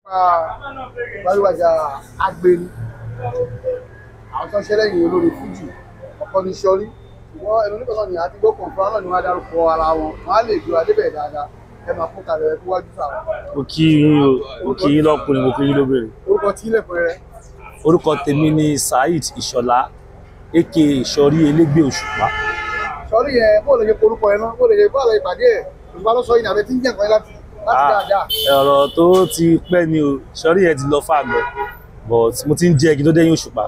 Gbajúgbajà agbeni àwọn tó ń ṣẹlẹ̀ yìí olórí fújì ọkọ ní sọrí ṣùgbọ́n ẹnu nípa náà ni àti gbọ́ kọ̀ǹfà náà ni wọ́n á dárúkọ ara wọn wọ́n á lè gbé adébẹ̀ dáadáa ẹ máa fún kalẹ̀ ẹ fúwájú sáwọn. Mo kí yín lọ́kùnrin, mo kí yín lóbìnrin. Orúkọ tí ilẹ̀kùn rẹ. Orúkọ tèmi ni Saheed Ìṣọ̀lá aka Ìṣọ̀rí Elégbé Òṣùpá. Sọrí yẹn bó lè ṣe orúkọ ẹ náà bó lè ṣe bó lè ìpàdé ẹ Òṣùpá ló sọ yìí nàbẹ tí ń jẹ nǹkan láti dáadáa. Ọ̀rọ̀ tó ti pẹ́ ni o, Ìṣọ̀rí yẹn ti lọ fàgbọ́ but mo ti ń jẹ́ kí tó dẹ́yìn Òṣùpá.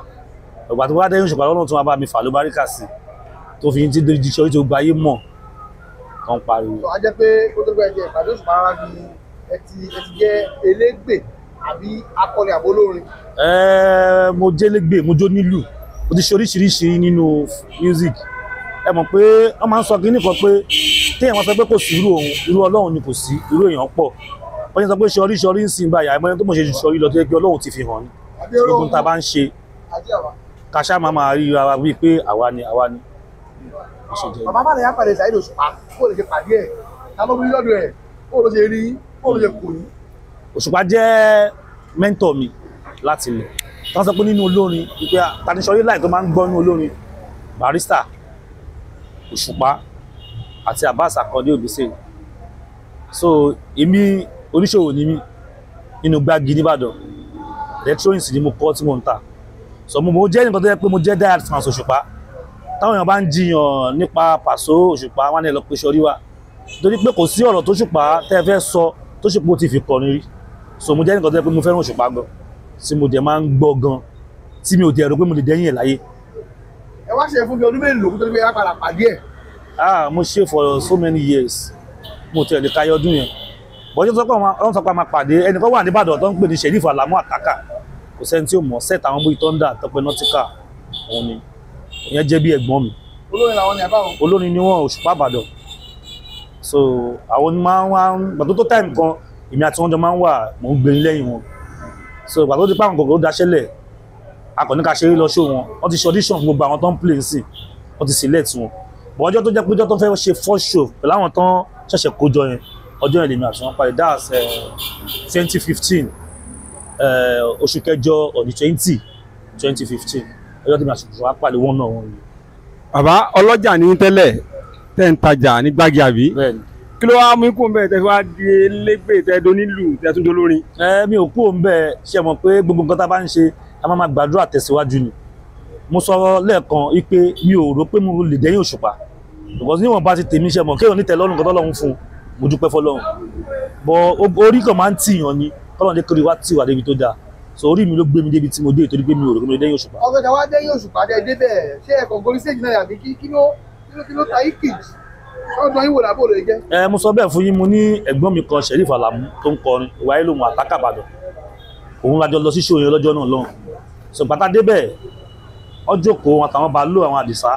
Ọ̀gbà tó wá dẹ́yìn Òṣùpá lọ́nà tó wá bá mi fà ló báríkà sí tó fi ń tí di Ìṣọ̀rí tó gbayé mọ̀ tó ń pariwo. Sọ á jẹ́ pé kó tó gbẹ jẹ ìpàdé Òṣùpá rárá ni ẹ ti jẹ́ elégbè àbí akọni àbólórin. Mo jẹ́ elégbè, mo jó nílù, mo ti ṣe oríṣiríṣi nínú music. Ẹ mọ̀ pé wọ́n máa ń sọ kíní kan pé téèyàn máa sọ pé kò sí irú òun, irú Ọlọ́run ni kò sí, irú èèyàn pọ̀. Wọ́n ti sọ pé ṣọrí ń sìn báyà ẹ̀mọ́ tó mọ̀ ṣe ṣọrí lọ tó yẹ kí Ọlọ́run ti fi hàn ní. Gbogbo tá a bá ń ṣe kàṣà máa rí ara wí pé àwa ni. Bàbá má lè yá pàdé Saheed Òṣùpá kó lè ṣe pàdé ẹ̀ ká ló bí lọ́dọ̀ ẹ̀ kó ló ṣe rí kó ló ṣe kò ní. Òṣùpá jẹ́ mẹ́ńtọ̀ mi láti ilẹ̀. Wọ́n sọ pé nínú olórin wípé tani ṣọrí láì tó máa ń gbọ́ nínú olórin Barrister, Òṣùpá àti Abbas Akande Obisere. So èmi oníṣòwò ni mí nínú gbági nìbàdàn, electronics ni mo kọ́ tí mo ń tà. So mo jẹ́ nǹkan tó yẹ pé mo jẹ́ diehard fan Òṣùpá. Táwọn èèyàn bá ń jiyàn nípa Paso Òṣùpá wọn ni ẹ lọ pé ṣọrí wá torí pé kò sí ọ̀rọ̀ tó Òṣùpá tẹ́ fẹ́ sọ tó ṣe pé ó ti fi kọrin rí. So mo jẹ́ nǹkan tó yẹ pé mo fẹ́ràn Òṣùpá gan tí mo dẹ̀ máa ń gbọ́ gan tí mi ò dẹ̀ rò pé mo lè dẹ́yìn ẹ̀ láyé. Ẹ wá ṣe fún mi ọdún mélòó kó tó gbé yá padà pàdé ẹ̀. Mo ṣe for so many years mo tẹ̀ lè káyọ̀ ọdún yẹn bọ́jú tó kọ́ ọ́n sọ pé a máa pàdé ẹnìkan wà níbàdàn tó ń pè ní Sheriff Alamu Ataka kò sẹ́ni tí ó mọ̀ set àwọn bóyí Thunder Tọ́pẹ́ Nautica òun ni ìyẹn jẹ́ bí ẹ̀gbọ́n mi. Olórin làwọn ni àbáwọn. Olórin ni wọ́n Òṣùpá Ìbàdàn. So àwọn ni máa ń wá gbàtó tó time kan èmi àti wọn jọ máa ń wà mò ń gbẹ̀yìn lẹ́yìn wọn. So gbàtó ti pa àwọn kòkòrò daṣẹ́lẹ̀ akọni ká ṣeré lọ show wọn wọ́n ti ṣe audition fún gbogbo àwọn tó ń play sí wọ́n ti select wọn. But ọjọ́ tó jẹ́ pé ọjọ́ tó fẹ́ ṣe first show pẹ̀lú àwọn tó ń ṣẹ̀ṣẹ̀ kójọ yẹn ọjọ́ yẹn lèmi àti wọn parí that's 2015 oṣù kẹjọ ọdún 2015 ọjọ́ tèmi àti wọn pàdé wọn náà wọn yìí. Bàbá ọlọ́jà ní tẹ́lẹ̀ tẹ́ ń tajà ní gbági àbí kí ló wá mú kó ń bẹ̀ tẹ́ wá di elégbè tẹ́ do nílùú tẹ́ tún dolórin. Mi ò kú òun bẹ́ẹ̀ ṣe mọ̀ pé gbogbo nǹkan tá a bá ń ṣe a máa gbàdúrà tẹ̀síwájú ni. Mo sọ lẹ́ẹ̀kan wípé mi ò rò pé mo lè dẹ́yìn Òṣùpá because níwọ̀n bá ti tèmi ṣe mọ̀ kéèyàn ní tẹ́lọ́rùn nǹkan tọ́lọ́run fún mo dúpẹ́ fọlọ́run but orí kan máa ń tìyàn ni kọ́lọ́run dé kiri wá tì wá débi tó dáa so orí mi ló gbé mi débi tí mo dé torí pé mi ò rò pé mo lè dẹ́yìn Òṣùpá. Ọ̀gẹ̀dẹ̀ wá dẹ́yìn Òṣùpá dẹ́ débẹ̀ ṣé ẹ̀kọ́ gorí stage náà yàbí kí ló ta ikì ọdún yín wò lábò lè jẹ́. Mo sọ bẹ́ẹ̀ fún yín mo ní ẹ̀gbọ́n mi kan Sheriff Alamu tó ń kọrin ìwà ìlú wọn Ataka Ìbàdàn òun lájọ lọ sí show yẹn lọ́jọ́ náà lọ́hùn so pátá débẹ̀ ọjọ́ kó wọn àtàwọn bá lò àwọn Àdìsá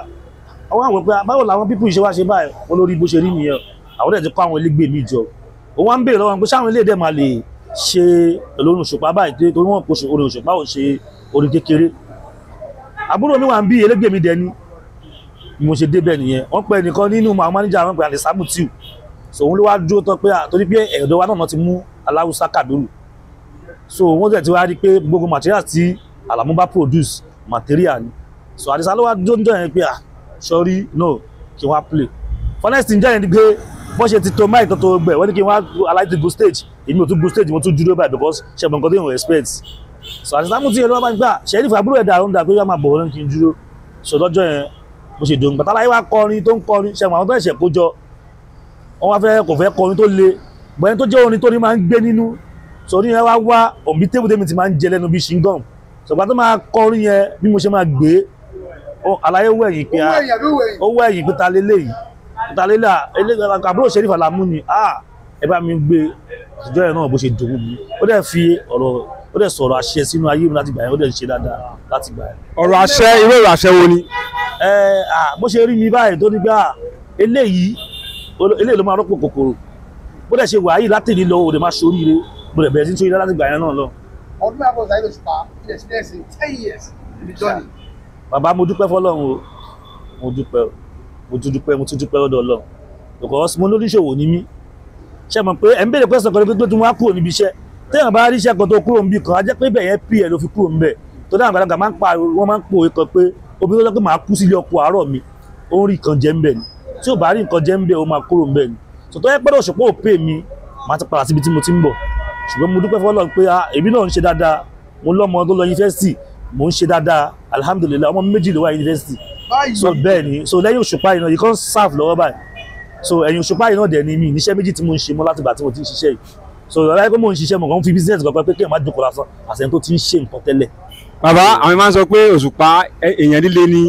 àwọn àwọn pé báwo làwọn pípù ìṣe wá ṣe báyìí wọn lórí bó ṣe rí nìyẹn àwọn dẹ̀ ti kọ́ àwọn elégbè mi jọ òun wá ń béèrè lọ́wọ́ pé sáwọn ilé dẹ̀ máa lè ṣe olórin Òṣùpá báyìí torí wọn kò ṣe orin Òṣùpá ò ṣe orin kékeré àbúrò mi wà ń bí elégbè mi dẹni mo ṣe débẹ̀ nìyẹn wọ́n pẹ́ nìkan nínú àwọn máníjà wọn pé Àdìsá Mutiu so òun ló wá dúró tán pé torí pé ẹ̀dọ̀ wa náà ti mú Aláwùsá Kàbírù so wọ́n tẹ̀ ti wá rí pé gbogbo material tí Alamu bá produce material ni so Àdìsá ló wá jọ́njọ́ yẹn pé sorry no kí wọ́n á play honest ǹjẹ́ yẹn ni pé bọ́n ṣe ti to mic tó gbẹ̀ wọ́n ní kí wọ́n á aláìtí go stage èmi ò tún go stage mo tún dúró báyìí because ṣe mọ̀ nǹkan tó yẹn respect so Àdìsá Mutiu yẹn ló wá bá ń gbà Sheriff àbúrò ẹ̀dá àwọn ọ̀dà pé yóò máa bọ̀ wọ́n kí n dúró so lọ́jọ́ yẹn mo ṣe dòun gbàtà láyé wá kọrin tó ń kọrin ṣe àwọn tó ẹ̀ṣẹ̀ kó jọ wọ́n wá fẹ́ kò fẹ́ kọrin tó le bọ́yẹn tó jẹ́ orin tó ní máa ń gbé nínú so ní yẹn wá òbí tébù tèmi ti máa ń jẹ lẹ́nu bí ṣingọ́m ṣùgbọ́n tó máa kọrin yẹn bí mo ṣe máa gbé àlàyé owó ẹ̀yìn pé owó ẹ̀yìn pé ta lélẹ́yìí àbúrò Sheriff Alamu ni ẹ bá mi gbé ìjọ yẹn náà bó ṣe dùn mí ó dẹ̀ fi ọ̀rọ̀ ó dẹ̀ sọ̀rọ̀ àṣẹ sínú ayé mi láti gbà yẹn ó dẹ̀ ṣe dáadáa láti gbà yẹn. Ọ̀rọ̀ àṣẹ irú ọ̀rọ̀ àṣẹ wo ni. Bó ṣe rí mi báyìí tó ní gbà eléyìí ló máa rọ́pò kòkòrò bó dẹ̀ ṣe wà yìí láti ní lọ òde máa ṣoríire bó dẹ̀ bẹ̀rẹ̀ sí ṣoríire láti gbà yẹn náà lọ. Ọdún mẹ́fà Saheed Òṣùpá ilẹ̀ sílẹ̀ sí 10 years ibi jọ́ni. Bàbá mo dúpẹ́ fọlọ́run o mo tún dúpẹ́ lọ́dọ̀ Ọlọ́run because mo lóníṣòwò ní mí ṣe mọ̀ pé ẹ̀ ń béèrè pẹ́sàn kan pé tí wọ́n á kúrò níbi iṣẹ́ téèyàn bá rí iṣẹ́ kan tó kúrò níbì kan á jẹ́ pé bẹ́ẹ̀ yẹn pí ẹ̀ ló fi kúrò níbẹ̀ tó dáhùn àgbàlagbà máa ń pa wọ́n máa ń pò é kan pé obìnrin tó jẹ́ pé màá kú sílé ọkọ àárọ̀ mi ó ń rí nǹkan jẹ ńbẹ̀ ni tí ò bá rí nǹkan jẹ ńbẹ̀ ó máa kúrò ńbẹ̀ ni tó yẹ pé Òṣùpá ò pè mí màá ti padà síbi tí mo ti ń bọ̀ ṣùgbọ́n mo dúpẹ́ fọ́lọ́run pé èmi náà ń ṣe dáadáa mo lọ́mọ tó lọ yunifásitì mo ń ṣe dáadáa alhamdulilayi ọmọ méjì ló wà yunifásitì so bẹ́ẹ̀ ni so lẹ́yìn Òṣùpá yìí náà yìí kan serve lọ́wọ́ báyìí so ẹ̀yìn Òṣùpá yìí náà dẹ̀ ni mi níṣẹ́ méjì tí mo ń ṣe mọ́ láti ìgbà tí mo ti ń ṣiṣẹ́ yìí so ọ̀rọ̀ ayé pé mo ń ṣiṣẹ́ mo kàn ń fi business kan pé kí ẹ̀ má jókòó lásán àṣẹ tó ti ń ṣe nǹkan tẹ́lẹ̀. bàbá àwọn máa ń sọ pé Òṣùpá èèyàn líle ni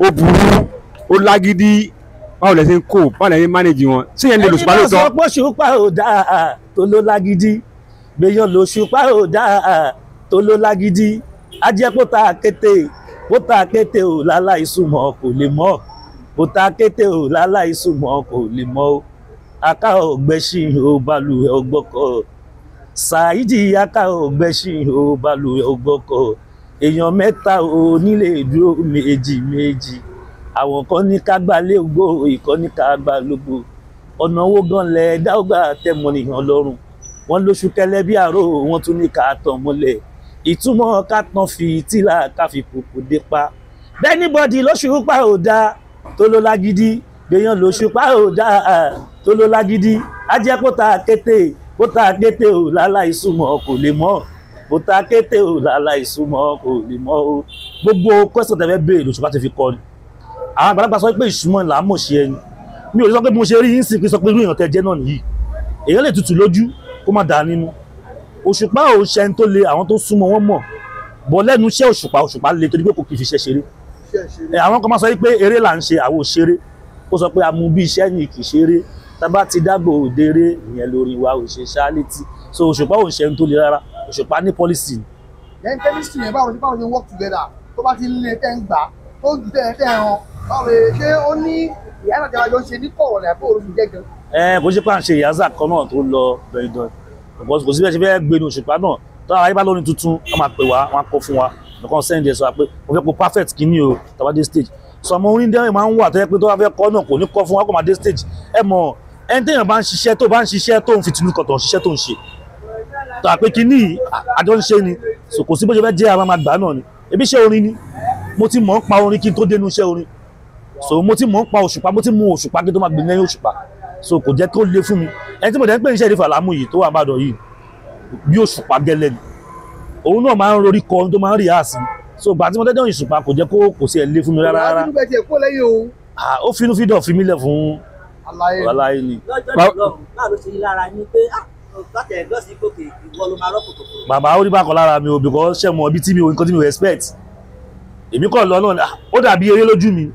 ó burú ó lágídí báwo lẹ ṣe ń kó báwo lẹ ṣe ń manage wọn ṣé yẹn lè l'Òṣùpá lóòótọ́. ẹni náà sọ pé Òṣùpá ò dáa tó ló lágídí gbèyàn l'Òṣùpá ò dáa tó ló lágídí ajẹ́ kó ta kété ò láláì súnmọ́ kò lè mọ́ kó ta kété ò láláì súnmọ́ kò lè mọ́ o aká ọ̀gbẹ́sìn ò balùwẹ̀ ọgbọ́kọ̀ Saidi aká ọ̀gbẹ́sìn ò balùwẹ̀ ọgbọ́kọ̀ èèyàn mẹ́ta ò nílé dúró méjì àwọn kan ní ká gbà léògbò ìkan ní ká gbà lógbò ọ̀nà owó gan lẹ̀ dáúgbà tẹ̀mọ́ nìyàn lọ́rùn wọn lóṣù kẹlẹ́ bí àrò wọn tún ní ká tàn mọ́lẹ̀ ìtumọ̀ ká tán fi tílà ká fi kòkò dé pa bẹ́ẹ̀ ní bọ́dì l'Òṣùpá ò dáa tó ló lágídí gbèyàn l'Òṣùpá ò dáa tó ló lágídí á jẹ́ kó ta kété ò láláì súnmọ́ kò lè mọ́ kó ta kété ò láláì súnmọ́ kò lè mọ́ o gbogbo question tẹ́fẹ́ béèrè l'Òṣùpá ti fi kọ́ ni àwọn àgbàlagbà sọ pé ìsúnmọ́ là á mọ̀ ṣe ẹni mi ò lè sọ pé mo ṣe rí yín sí pé sọ pé irú èèyàn tẹ́ jẹ́ náà nìyí èèyàn lè tutù lójú kó má dà nínú Òṣùpá ò ṣe ẹni tó le àwọn tó súnmọ́ wọn mọ̀ bọ́ lẹ́nu iṣẹ́ Òṣùpá le torí pé kò kì í fi iṣẹ́ ṣeré àwọn kan máa sọ pé eré là ń ṣe àwọn ò ṣeré ó sọ pé amú bí iṣẹ́ ni kì í ṣeré tábà ti dágbò òdèrè ìyẹn lórí wa ò ṣe ṣá létí so Òṣùpá ò ṣe ẹni tó le rárá Òṣùpá ní policy ni. then chemistry yẹn báwo ni work together tó bá ti lé tẹ́ ń gbà tó ń tẹ́ ẹran báwo ṣé ó ní ìyá náà tẹ́wájọ́ ń ṣe ní kọ̀ọ̀rọ̀ ní àbó orí jẹ́ gan. kò ṣe pé à ń ṣe ìyáza kan náà tó lọ bẹ̀rẹ̀ dán kò sí bẹ́ẹ̀ ṣe fẹ́ gbénu Òṣùpá náà tó àwọn ayébá lónìí tuntun wọ́n máa pè wá wọ́n á kọ́ fún wa nǹkan send ẹ̀ sọ pé mo fẹ́ kó perfect kíní o tàbá dé stage sọ ọmọ orin dẹ́rìn máa ń wà tó yẹ pé tó bá fẹ́ kọ́ náà kò ní kọ́ fún wa kó máa dé stage ẹ mọ̀ ẹni téèyàn bá ń ṣiṣẹ́ tó ń fi tìlú kọ̀tọ̀ ṣiṣẹ́ tó ń ṣe tó àpé kíní àjọ ń ṣe ni so kò sí bó ṣe fẹ́ jẹ́ àwọn máa gbà náà ni ebi iṣẹ́ orin ni mo ti mọ̀ ń pa orin kí n tó dénú iṣẹ́ orin so mo ti mọ̀ ń pa Òṣùpá mo ti mú Òṣùpá kí n tó máa gbé lẹ́yìn Òṣùpá so kò jẹ́ kó le fún mi ẹni tí mo dẹ́ ń pè ní Sheriff Alamu yìí tó wà Ìbàdàn yìí bí Òṣùpá gẹ́lẹ́ ni òun náà máa ń rorí kọ tó máa ń rí àásì so gbà tí mo dẹ́jọ́ Òṣùpá kò jẹ́ kó sí ẹ̀ lé fún mi rárá ó finú fídọ̀ fi mílẹ̀ fún aláyé ni. bàbá ó rí bákan lára mi ò bìkọ́ ṣẹ́ mọ ibi tí mi ò nǹkan tí mi ò expect èmi kọ̀ lọ náà ó dàbí eré lójú mi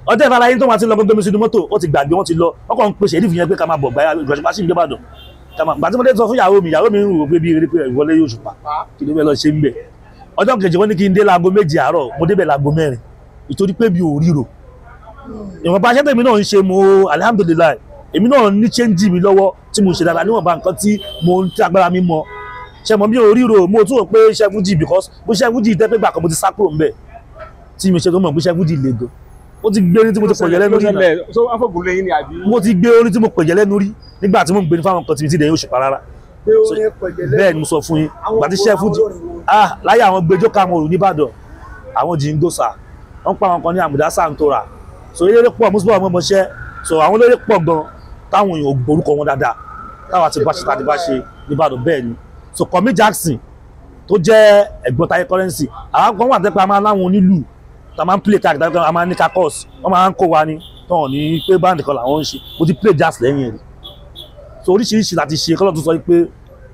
ọjọ́ ìfara yín tó máa ti lọ gbogbo mi sínú mọ́tò ó ti gbàgbé wọ́n ti lọ ọkọ̀ ń pèsè èdè fìyẹn pé ká máa bọ̀ gbáyà Òṣùpá sí ìgbébàdàn gbà tí mo dé sọ fún ìyàwó mi ń rò pé bí eré pé ìwọlé yóò Òṣùpá kí ló fẹ́ lọ ṣe ń bẹ̀ ọjọ́ kejì wọ́n ní kí n dé láago 2 àárọ̀ mo débẹ̀ láago 4 ìtorí pé mi ò ríro ìwọ̀n bá ṣẹ́tẹ̀ mi náà ń ṣe mo alihamudulilayi èmi náà ní change mi lọ́wọ́ tí mo ṣe dáadáa níwọ̀n bá nǹkan tí mo ń tí agbára mi mọ ṣe mọ mi ò ríro mo tún rò pé iṣẹ́ fújì because bó ṣe fújì tẹ́ pé gbà kan mo ti sá kúrò ńbẹ̀ tí mi ṣe tó mọ̀ pé iṣẹ́ fújì le gan mo ti gbé orin tí mo ti pẹ̀jẹ́ lẹ́nu rí náà mo ti gbé orin tí mo pẹ̀jẹ́ lẹ́nu rí nígbà tí mo ń gbé ní fáwọn kan tí mi ti dẹ̀ yóò Òṣùpá rárá bẹ́ẹ̀ ni mo sọ fún yín gbà tí iṣẹ́ fújì láyé àwọn gbẹjọ́ ká àwọn òrùn nìbàdàn àwọn jìngósà wọ́n pa àwọn kan ní àmùdá Santora so eléré pọ̀ mùsùlùmí ọmọ ọmọọṣẹ́ so àwọn eléré pọ̀ gan táwọn èèyàn gbórúkọ wọn dáadáa táwa ti bá ṣe tàbí bá ṣe nìbàdàn bẹ́ẹ̀ ni so Kọ̀mí Jackson tó jẹ́ ẹ̀gbọ́n Táyé Currency àwọn kan wà tẹ́pẹ́ a máa láwọn onílù tá a máa ń play káàkiri a máa ń ní kakọ́s wọ́n máa ń kó wa ní tán ní pé báńdì kan làwọn ń ṣe mo ti play jazz lẹ́yìn rẹ̀ so oríṣiríṣi láti ṣe kọ́lọ́ tó sọ pé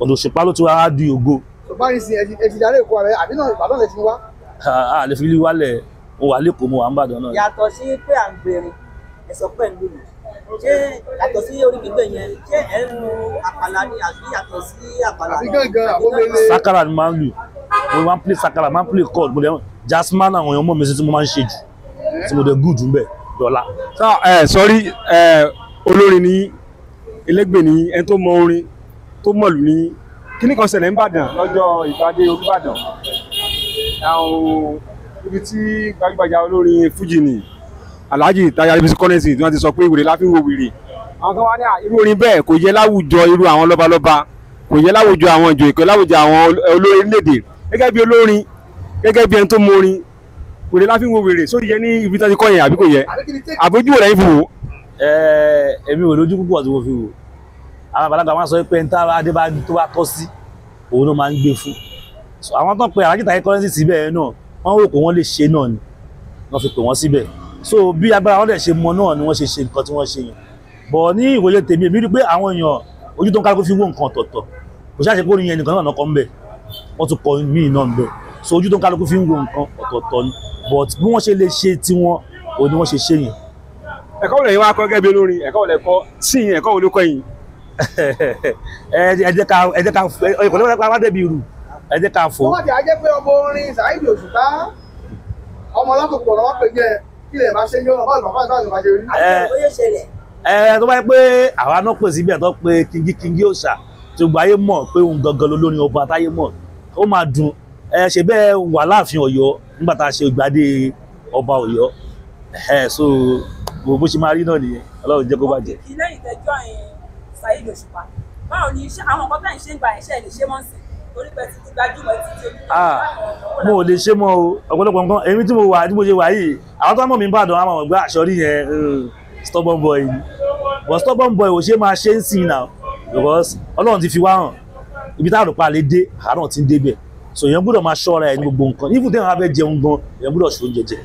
ọ̀dọ̀ Òṣùpá ló ti wá di ògo. báyìí sí ẹ ti darí Èkó rẹ àbí náà Ìbàdàn lè ti wá. a lè fi lè wálẹ̀ mo wà lẹ́kọ̀ọ́ mo wà ń bàdàn náà. yàtọ̀ sí pé à ń gbèrè ẹ̀sọ́ pẹ̀lú mi ṣé yàtọ̀ sí orí gbígbé yẹn ṣé ẹ̀ ń lu àpàlà ni àbí yàtọ̀ sí àpàlà. àbí gángan àbómele. Sakara ni máa ń lù mo máa ń play sakara máa ń play chord mo dẹ̀ jasmine àwọn èèyàn mọ̀ mi sí tí mo máa ń ṣe jù tí mo dẹ̀ gùd ńbẹ̀ dọ́là. sọrí olórin ní elégbè ní ẹni tó mọ orin tó mọ̀lú ní kíní kan ṣẹlẹ̀ ńbàdàn lọ́jọ́ ìpàdé Olúbàdàn àwọn ibi tí gbajúgbajà olórin fújì ni Alhaji Táyé Adébísí Currency tí wọ́n ti sọ pé ìwèrè láfi ń wo wèrè àwọn kan wá ní irú orin bẹ́ẹ̀ kò yẹ láwùjọ irú àwọn lọ́balọ́ba kò kò yẹ láwùjọ àwọn ìjòyè kò láwùjọ àwọn olórin orílẹ̀-èdè gẹ́gẹ́ bí olórin gẹ́gẹ́ bí ẹni tó mọ orin wèrè láfi ń wo wèrè sórí yẹ ní ibi tó ti kọ́ yẹn àbí kò yẹ àbójú rẹ̀ yìí fò wò. èmi ò lójú púpọ̀ tí mo fi wò àwọn àgbàlagbà máa sọ pé ń tá adé tó bá tọ́ sí òun ló máa ń gbé fún àwọn tó pe Alhaji Taye Currency síbẹ̀ náà wọ́n rò pé wọ́n lè ṣe náà ni wọ́n fi pè wọ́n síbẹ̀ so bí agbára wọn dẹ̀ ṣe mọ náà ni wọ́n ṣe nǹkan tí wọ́n ṣe yẹn bọ̀ ní ìwòye tèmi èmi rí pé àwọn èèyàn ojú tó ń kálukú fi wó nǹkan ọ̀tọ̀ọ̀tọ̀ kò ṣáà ṣe pé orin yẹn nìkan náà kọ́ ń bẹ̀ wọ́n tún kọ míì náà ń bẹ̀ so ojú tó ń kálukú fi ń wo nǹkan ọ̀tọ̀ọ̀tọ̀ ni but bí wọ́n ṣe lè ṣe tiwọn òun ni wọ́n ṣe ṣe yẹn. ẹ̀kọ́ wo lẹ́yìn wá kọ́ gẹ́gẹ́ bí olórin ẹ̀kọ́ wo lẹ kọ́ sí yẹn ẹ̀kọ́ wo ló kọ́ yín. ẹ jẹ́ ká ẹ̀kọ́ lọ́wọ́ wá débi irú ẹ jẹ́ ká fò. wọ́n ti ajẹ́ pé ọmọ orin Saheed Òṣùpá ọmọ ọlọ́kùnkùn ọ̀rọ̀ wọ́n pè jẹ́ kí lè máa ṣe yọ ọ̀rọ̀ bá ìbáṣe máa ṣe rí. tó bá yẹ pé àwa náà pè síbẹ̀ tó pé Kingi Òòṣà tó gba ayé mọ̀ pé òun gangan lolórin ọba táyé mọ̀ ó máa dùn ṣe bẹ́ẹ̀ wà láàfin Ọ̀yọ́ nígbà tá a ṣe ìgbádé ọba Ọ̀yọ́ so bó ṣe máa rí náà nìyẹn Ọlọ́run jẹ́ kó bàjẹ́. ilé ìtẹ́jọ́ Saheed Òṣùpá báwo ni àwọn nǹkan bẹ́ẹ̀ ń ṣe ń gba ẹ̀ṣẹ́ lè ṣe mọ́ sí torí pé ti gbajúmọ̀ títí mo ò lè ṣe mọ́ o ọ̀pọ̀lọpọ̀ nǹkan èmi tí mo ṣe wà yìí àwọn tó mọ̀ mí Ìbàdàn àwọn ọ̀gbẹ́ àṣọrí yẹn stubborn boy ni but stubborn boy ò ṣe máa ṣe ń sìn náà because Ọlọ́run ti fi wá hàn ibi táwọn òpá lè dé àárọ̀ ti ń débẹ̀ so èèyàn gbọ́dọ̀ máa ṣọ́ra ẹ̀ ní gbogbo nǹkan even tí wọ́n fẹ́ jẹun gan èèyàn gbọ́dọ̀ ṣe oúnjẹ jẹ.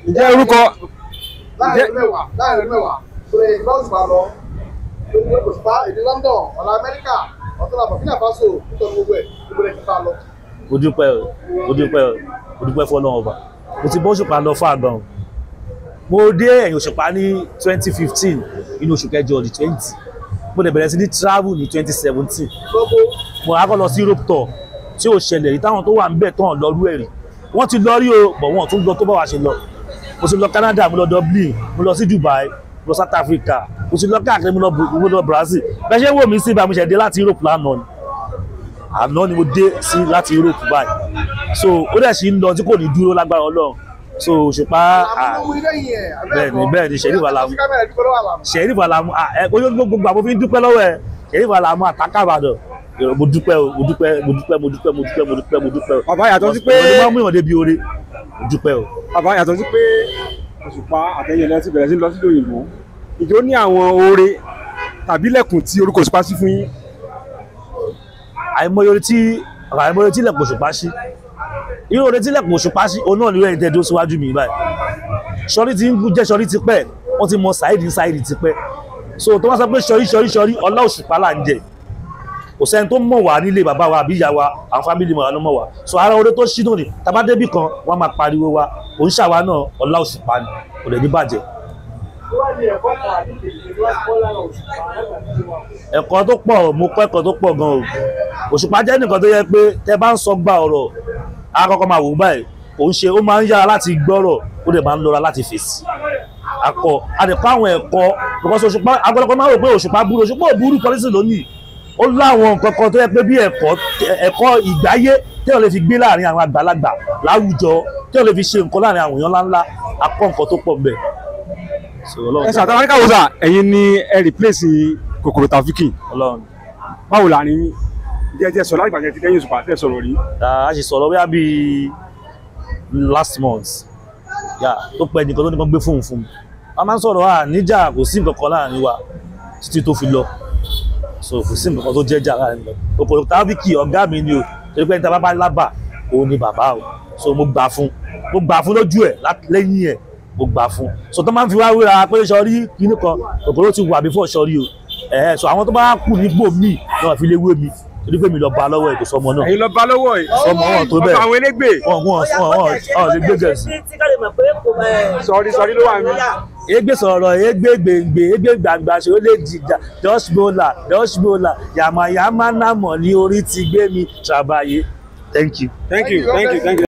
ǹjẹ́ orúkọ láàrin mẹ́wàá lórí ìgbọ́nsùn máa lọ lórí Òṣùpá èdè London ọ̀la Amẹ́ríkà ọ̀tọ́lá Burkina Faso nítorí gbogbo ẹ̀ gbogbo ẹ̀ ti bá lọ. mo dúpẹ́ fọ́lọ́run ọba mo ti bọ́ Òṣùpá lọ fún àgbọn mo dé ẹ̀yìn Òṣùpá ní 2015 inú oṣù kẹjọ di 20 mo dẹ̀ bẹ̀rẹ̀ sí ní travel ní 2017 mo akọ́ lọ sí Europe tour tí ó ṣẹlẹ̀ rí táwọn tó wà níbẹ̀ tán lọ́rú ẹ̀ rí wọ́n ti lọ rí o bọ̀ wọ́n tún lọ tó bá wa ṣe lọ mo ti lọ Canada mo lọ Dublin mo lọ sí Dubai mo lọ South Africa mo ti lọ káàkiri mo lọ Brazil bẹ́ẹ̀ ṣe wò mí sí ibà mo ṣẹ̀ dé láti Europe lánàá ni àná ni mo dé sí láti Europe báyìí so ó dẹ̀ sì ń lọ tí kò ní dúró lágbára Ọlọ́run so Òṣùpá bẹ́ẹ̀ ni Sheriff Alamu gbogbo àbò fi ń dúpẹ́ lọ́wọ́ ẹ̀ Sheriff Alamu Àtàkà Ìbàdàn mo dúpẹ́. bàbá yàtọ̀ sí pé mo máa ń mú ìwọ̀n débi oore mo dúpẹ́ o. bàbá yàtọ̀ sí pé Òṣùpá àtẹ̀yìn lẹ́sìn bẹ̀rẹ̀ sí lọ sí òyìnbó ìjọ ní àwọn oore tàbí lẹ́kùn tí orúkọ Òṣùpá sí fún yín. àìmọye tí lẹ̀kùn Òṣùpá sí irú oore tí lẹ̀kùn Òṣùpá sí òun náà nírú ẹ̀yìn tẹ́ẹ̀dó síwájú mi báyìí sọrí ti ń jẹ́ sọrí ti pẹ́ wọ́n ti mọ Saheed ti pẹ́ so tó wá sọ pé sọrí ọlá Òṣùpá là ń jẹ kò sẹ́ni tó mọ̀ wá nílé bàbá wa àbí ìyá wa àwọn fámìlì mọ̀ wá ló mọ̀ wá so ara oore tó ṣí náà ni tàbá débì kan wọ́n máa pariwo wa òun ṣàwa náà ọlá Òṣùpá ni kò lè ní bàjẹ́. ẹ̀kọ́ tó pọ̀ mo kọ́ ẹ̀kọ́ tó pọ̀ gan o Òṣùpá jẹ́ nìkan tó yẹ pé tẹ́ bá ń sọ gba ọ̀rọ̀ akọ́kọ́ máa wò báyìí òun ṣe ó máa ń yára láti gbọ́rọ̀ ó dẹ̀ máa ń lọ́ra láti fèsì àdẹ̀kọ́ àwọn ẹ̀kọ́ because Òṣùpá agbọ́dọ̀kọ́ máa rò pé Òṣùpá burú Òṣùpá ò burú pọ́lísì lónìí ó láwọn nǹkan kan tó yẹ pé bí ẹ̀kọ́ ìgbáyé tí wọ́n lè fi gbé láàrin àwọn àgbàlagbà láwùjọ tí wọ́n lè fi ṣe nǹkan láàrin àwọn èèyàn ńláńlá akọ́ nǹkan tó pọ̀ bẹ́ẹ̀. ẹ ṣàtàwọn ní káwọ́sà ẹ̀yin ni ẹ replace Kòkòrò Taofiki báwo la ní jẹ́ sọ láti gbàgbé ti dẹ́yìn Òṣùpá tẹ́ sọ̀rọ̀ rí. a ṣe sọ̀rọ̀ wíwá bíi last month tó pẹ́ nìkan tó nìkan gbé fóun fún mi a máa ń sọ̀rọ̀ níjà kò sí nǹkan kan láàrin wa títí tó fi lọ so kò sí nǹkan tó jẹ́ jà láàrin lọ Kòkòrò Taofiki ọ̀gá mi ni o torí pé ní tábà bá lábà òun ni bàbá o so mo gbà fún lójú ẹ̀ lẹ́yìn ẹ̀ mo gbà fún so tó máa ń fi wá wéra pé sọrí kíní kan Kòkòrò ti wà before sọrí o so àwọn tó bá kù nígbò míì ni wọ́n fi lé wé mi torí pé mi lọ bá lọ́wọ́ ẹ̀ kò sọmọ náà. ẹ̀yin lọ bá lọ́wọ́ ẹ̀ sọmọ wọn tó bẹ́ẹ̀ àwọn elégbè. wọn lè gbé gẹ̀ẹ́sì. sọrí ló wà mí. Egbe sọ̀rọ̀ egbe gbèngbè egbe gbàgbà ṣe ó lè dìjà dọ́ṣbólà yàmàyàmà nàmọ̀ ní orí ti gbé mi ṣàbàyè. Thank you.